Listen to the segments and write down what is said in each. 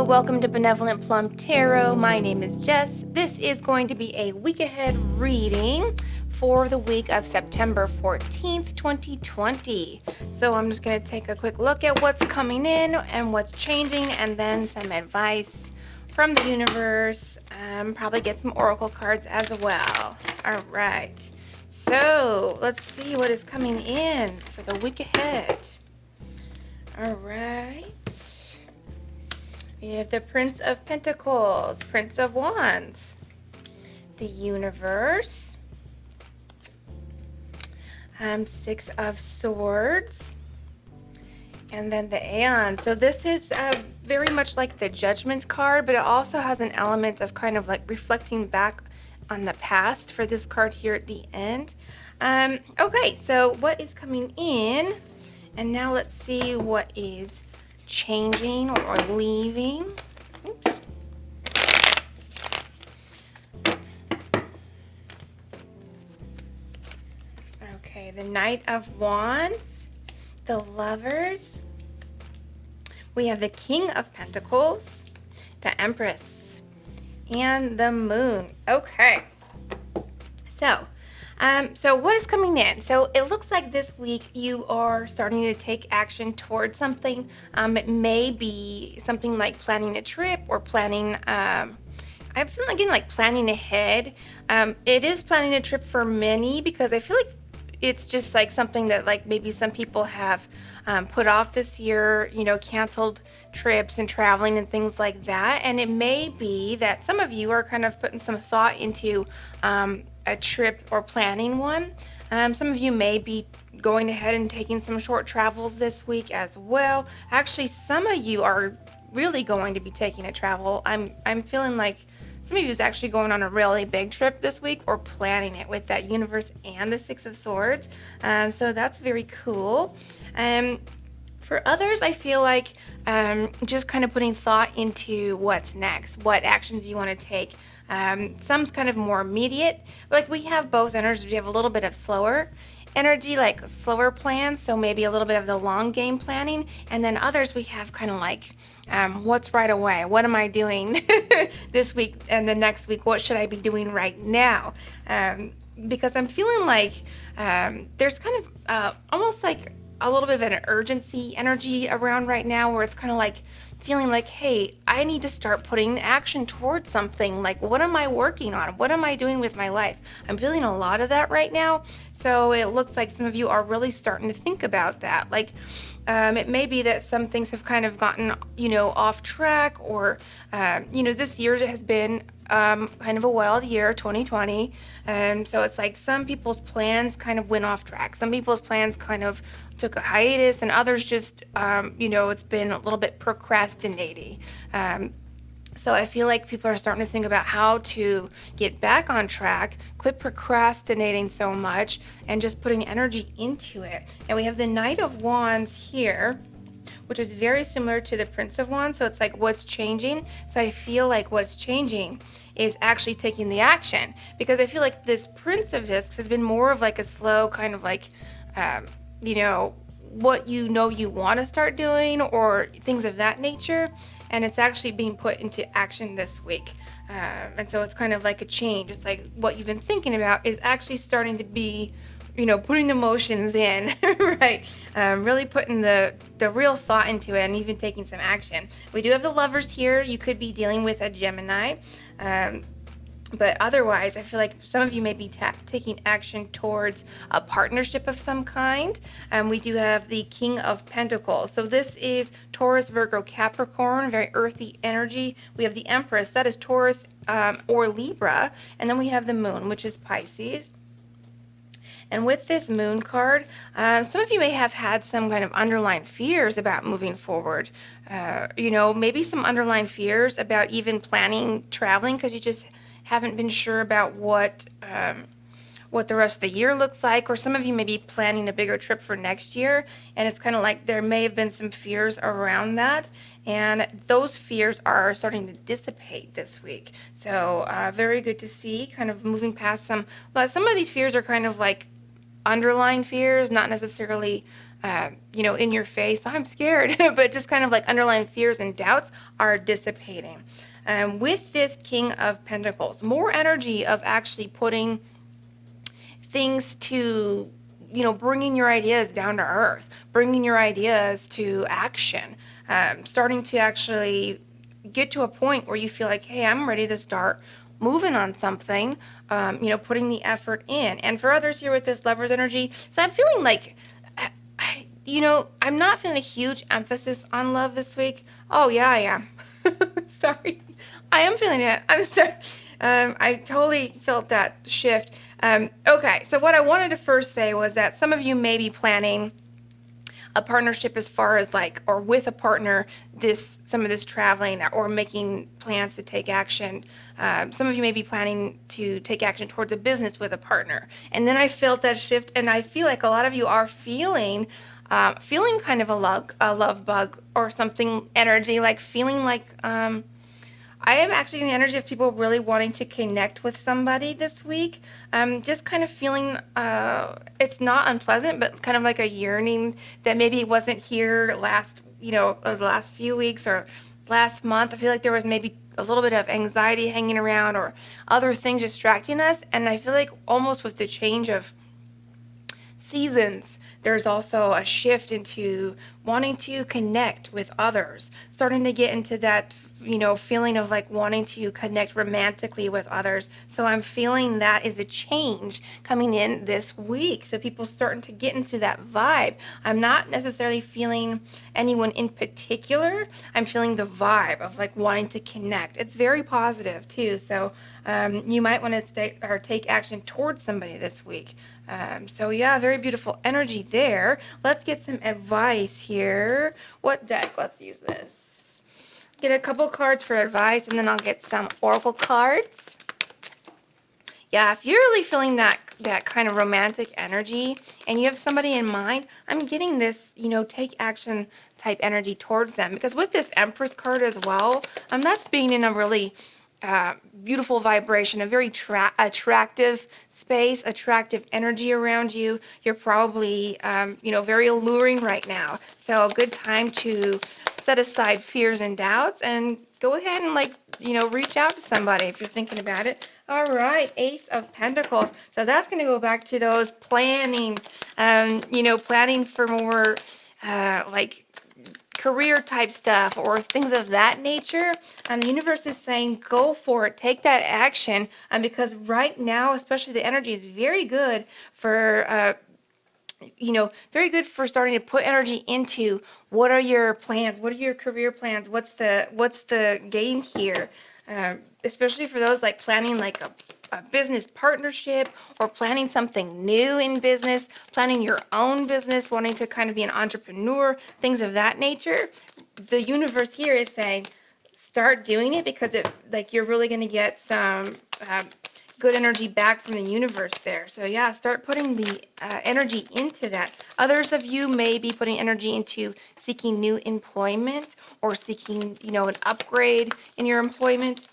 welcome to Benevolent Plum Tarot. My name is Jess. This is going to be a week ahead reading for the week of September 14th, 2020. So I'm just going to take a quick look at what's coming in and what's changing, and then some advice from the universe. Probably get some oracle cards as well. All right. So let's see what is coming in for the week ahead. All right. We have the Prince of Pentacles, Prince of Wands, the Universe, Six of Swords, and then the Aeon. So this is very much like the Judgment card, but it also has an element of kind of like reflecting back on the past for this card here at the end. Okay, so what is coming in? And now let's see what is changing or leaving. Oops. Okay, the Knight of Wands, the Lovers. We have the King of Pentacles, the Empress, and the Moon. Okay. So what is coming in? So it looks like this week you are starting to take action towards something. It may be something like planning a trip or planning, I'm feeling again like planning ahead. It is planning a trip for many because I feel like it's just like something that like maybe some people have put off this year, canceled trips and traveling and things like that. And it may be that some of you are kind of putting some thought into a trip or planning one. Some of you may be going ahead and taking some short travels this week as well. Actually, some of you are really going to be taking a travel. I'm feeling like some of you is actually going on a really big trip this week or planning it with that Universe and the Six of Swords. So that's very cool. For others, I feel like just kind of putting thought into what's next, what actions you want to take. Some's kind of more immediate, but like we have both energies. We have a little bit of slower energy, like slower plans, so maybe a little bit of the long game planning, and then others we have kind of like what's right away, what am I doing this week and the next week, what should I be doing right now, because I'm feeling like there's kind of almost like a little bit of an urgency energy around right now, where it's kind of like feeling like, hey, I need to start putting action towards something. Like, what am I working on? What am I doing with my life? I'm feeling a lot of that right now. So it looks like some of you are really starting to think about that. Like, it may be that some things have kind of gotten, off track, or, this year has been kind of a wild year, 2020. So it's like some people's plans kind of went off track. Some people's plans kind of took a hiatus, and others just, it's been a little bit procrastinating. So I feel like people are starting to think about how to get back on track, quit procrastinating so much, and just putting energy into it. And we have the Knight of Wands here, which is very similar to the Prince of Wands. So it's like, what's changing? So I feel like what's changing is actually taking the action, because I feel like this Prince of Discs has been more of like a slow kind of like, what you want to start doing or things of that nature. And it's actually being put into action this week. And so it's kind of like a change. It's like what you've been thinking about is actually starting to be, putting the motions in, right? Really putting the real thought into it and even taking some action. We do have the Lovers here. You could be dealing with a Gemini. But otherwise, I feel like some of you may be taking action towards a partnership of some kind. We do have the King of Pentacles. So this is Taurus, Virgo, Capricorn, very earthy energy. We have the Empress, that is Taurus or Libra. And then we have the Moon, which is Pisces. And with this Moon card, some of you may have had some kind of underlying fears about moving forward. Maybe some underlying fears about even planning traveling, because you just haven't been sure about what the rest of the year looks like. Or some of you may be planning a bigger trip for next year, and it's kind of like there may have been some fears around that, and those fears are starting to dissipate this week. So very good to see, kind of moving past some of these fears are kind of like underlying fears, not necessarily, in your face, I'm scared, but just kind of like underlying fears and doubts are dissipating. With this King of Pentacles, more energy of actually putting things to, bringing your ideas down to earth, bringing your ideas to action, starting to actually get to a point where you feel like, hey, I'm ready to start moving on something, putting the effort in. And for others here with this Lover's energy, so I'm feeling like, I'm not feeling a huge emphasis on love this week. Oh, yeah, I am. Sorry. I am feeling it. I'm sorry. I totally felt that shift. Okay, so what I wanted to first say was that some of you may be planning a partnership as far as or with a partner, some of this traveling or making plans to take action. Some of you may be planning to take action towards a business with a partner. And then I felt that shift, and I feel like a lot of you are feeling kind of a love bug or something energy, feeling like, I am actually in the energy of people really wanting to connect with somebody this week. Just kind of feeling, it's not unpleasant, but kind of like a yearning that maybe wasn't here the last few weeks or last month. I feel like there was maybe a little bit of anxiety hanging around or other things distracting us. And I feel like almost with the change of seasons, there's also a shift into wanting to connect with others, starting to get into that feeling of wanting to connect romantically with others. So I'm feeling that is a change coming in this week. So people starting to get into that vibe. I'm not necessarily feeling anyone in particular. I'm feeling the vibe of wanting to connect. It's very positive too. So you might want to take action towards somebody this week. So yeah, very beautiful energy there. Let's get some advice here. What deck? Let's use this. Get a couple cards for advice, and then I'll get some oracle cards. Yeah, if you're really feeling that kind of romantic energy and you have somebody in mind, I'm getting this, take action type energy towards them. Because with this Empress card as well, that's being in a really beautiful vibration, a very attractive space, attractive energy around you. You're probably, very alluring right now. So a good time to set aside fears and doubts and go ahead and reach out to somebody if you're thinking about it. All right, Ace of Pentacles. So that's going to go back to those planning, planning for more career type stuff or things of that nature. The universe is saying go for it, take that action, because right now, especially the energy is very good for very good for starting to put energy into what are your plans, what are your career plans, what's the game here, especially for those planning a business partnership or planning something new in business, planning your own business, wanting to kind of be an entrepreneur, things of that nature. The universe here is saying start doing it because you're really going to get some good energy back from the universe there. So yeah, start putting the energy into that. Others of you may be putting energy into seeking new employment or seeking, an upgrade in your employment.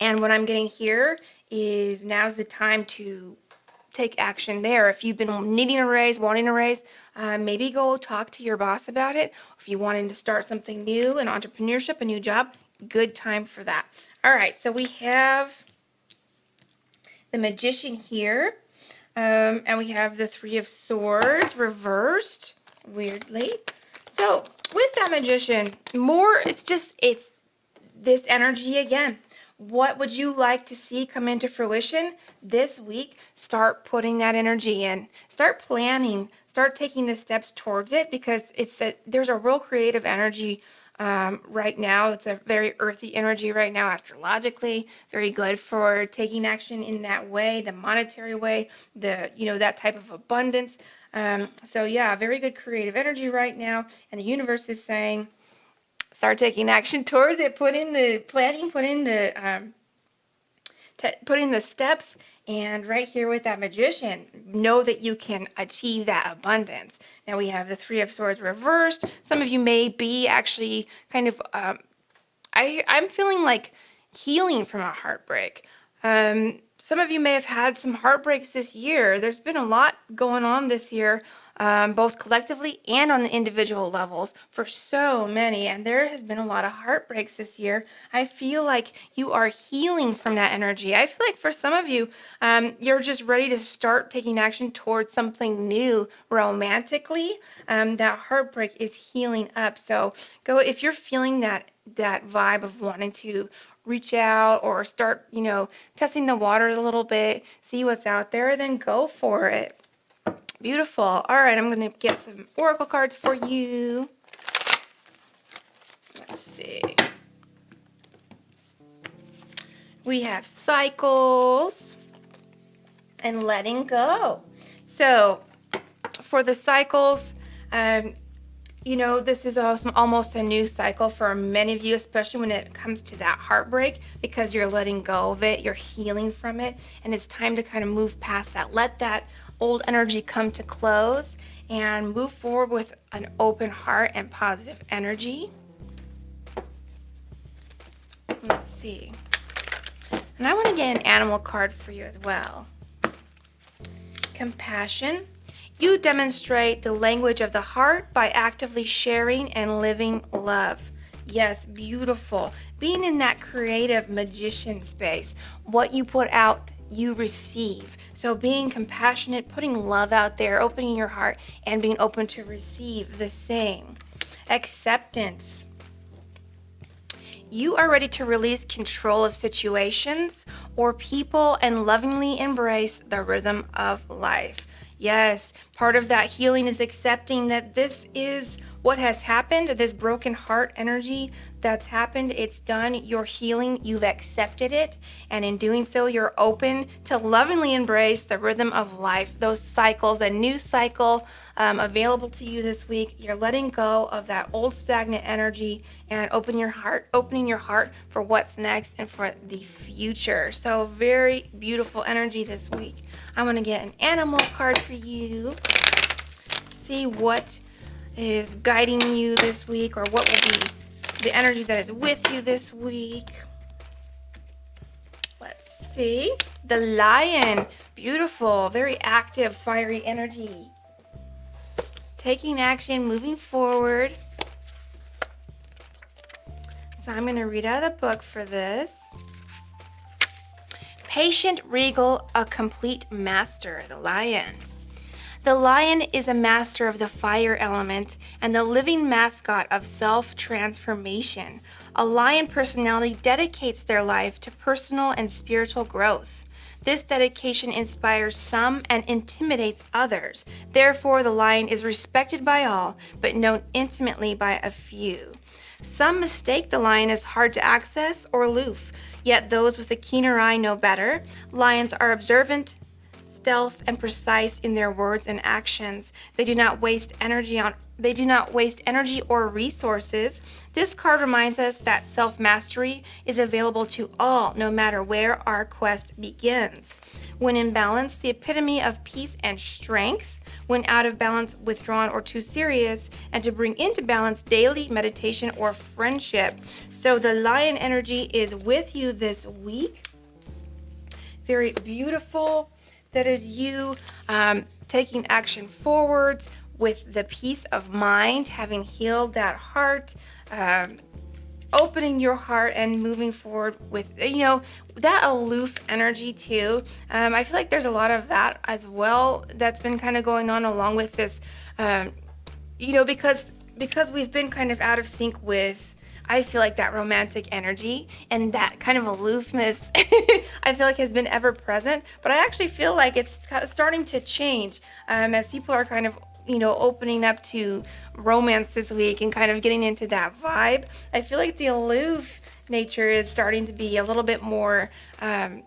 And what I'm getting here is now's the time to take action there. If you've been needing a raise, wanting a raise, maybe go talk to your boss about it. If you wanted to start something new, an entrepreneurship, a new job, good time for that. All right, so we have the Magician here, and we have the Three of Swords reversed, weirdly. So with that Magician, it's this energy again. What would you like to see come into fruition this week? Start putting that energy in. Start planning. Start taking the steps towards it because there's a real creative energy right now. It's a very earthy energy right now astrologically. Very good for taking action in that way, the monetary way, that type of abundance. So yeah, very good creative energy right now. And the universe is saying, start taking action towards it. Put in the planning, put in the steps, and right here with that Magician, know that you can achieve that abundance. Now we have the Three of Swords reversed. Some of you may be actually kind of, I'm feeling like healing from a heartbreak. some of you may have had some heartbreaks this year. There's been a lot going on this year, both collectively and on the individual levels for so many. And there has been a lot of heartbreaks this year. I feel like you are healing from that energy. I feel like for some of you, you're just ready to start taking action towards something new romantically. That heartbreak is healing up. So go, if you're feeling that vibe of wanting to reach out or start, testing the waters a little bit, see what's out there, then go for it. Beautiful. All right, I'm going to get some oracle cards for you. Let's see. We have cycles and letting go. So for the cycles, this is almost a new cycle for many of you, especially when it comes to that heartbreak, because you're letting go of it, you're healing from it, and it's time to kind of move past that. Let that old energy come to close and move forward with an open heart and positive energy. Let's see. And I want to get an animal card for you as well. Compassion. You demonstrate the language of the heart by actively sharing and living love. Yes, beautiful. Being in that creative magician space. What you put out, you receive. So being compassionate, putting love out there, opening your heart, and being open to receive the same. Acceptance. You are ready to release control of situations or people and lovingly embrace the rhythm of life. Yes, part of that healing is accepting that this is what has happened, this broken heart energy that's happened. It's done. You're healing. You've accepted it. And in doing so, you're open to lovingly embrace the rhythm of life, those cycles, a new cycle available to you this week. You're letting go of that old stagnant energy and opening your heart for what's next and for the future. So very beautiful energy this week. I'm going to get an animal card for you. See what is guiding you this week, or what will be the energy that is with you this week. Let's see. The lion. Beautiful. Very active, fiery energy. Taking action, moving forward. So I'm going to read out of the book for this. Patient, regal, a complete master. The lion. The lion is a master of the fire element and the living mascot of self-transformation. A lion personality dedicates their life to personal and spiritual growth. This dedication inspires some and intimidates others. Therefore, the lion is respected by all, but known intimately by a few. Some mistake the lion as hard to access or aloof, yet those with a keener eye know better. Lions are observant, stealth, and precise in their words and actions. They do not waste energy or resources. This card reminds us that self-mastery is available to all, no matter where our quest begins. When in balance, the epitome of peace and strength. When out of balance, withdrawn, or too serious, and to bring into balance daily meditation or friendship. So the lion energy is with you this week. Very beautiful. That is you taking action forwards with the peace of mind, having healed that heart, opening your heart and moving forward with, that aloof energy too. I feel like there's a lot of that as well that's been kind of going on along with this, because we've been kind of out of sync with, I feel like, that romantic energy and that kind of aloofness I feel like has been ever present, but I actually feel like it's starting to change as people are kind of, opening up to romance this week and kind of getting into that vibe. I feel like the aloof nature is starting to be a little bit more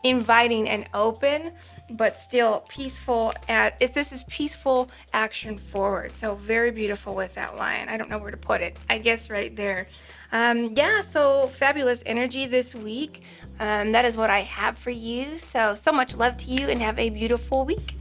inviting and open, but still peaceful. This is peaceful action forward. So very beautiful with that lion. I don't know where to put it. I guess right there. So fabulous energy this week. That is what I have for you. So much love to you and have a beautiful week.